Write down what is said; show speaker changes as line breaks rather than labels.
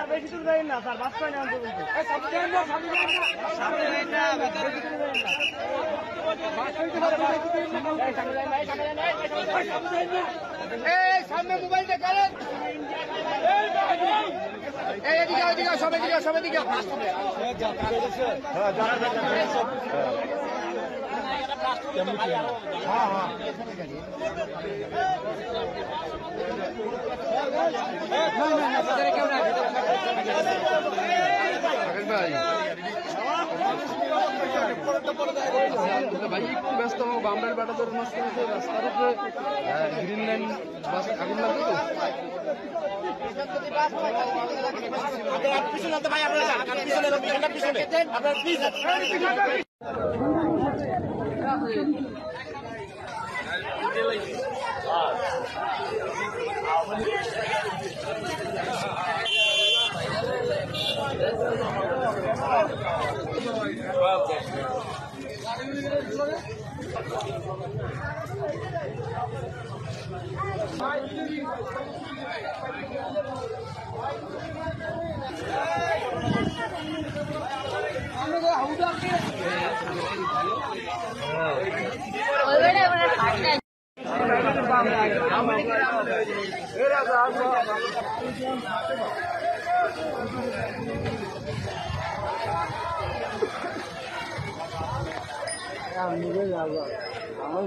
বেশি দূর যাই না স্যার, বাস পাই
সামনে মোবাইল দেখালেন, এদিকে সবাই দিকে সবাই দিকে
ভাই একটু ব্যস্ত হবো, বামরাইল বাটাদের মাঝখানে রাস্তার উপরে গ্রিন লাইন বাস আগুন লাগবে
নিজে যাবো আমার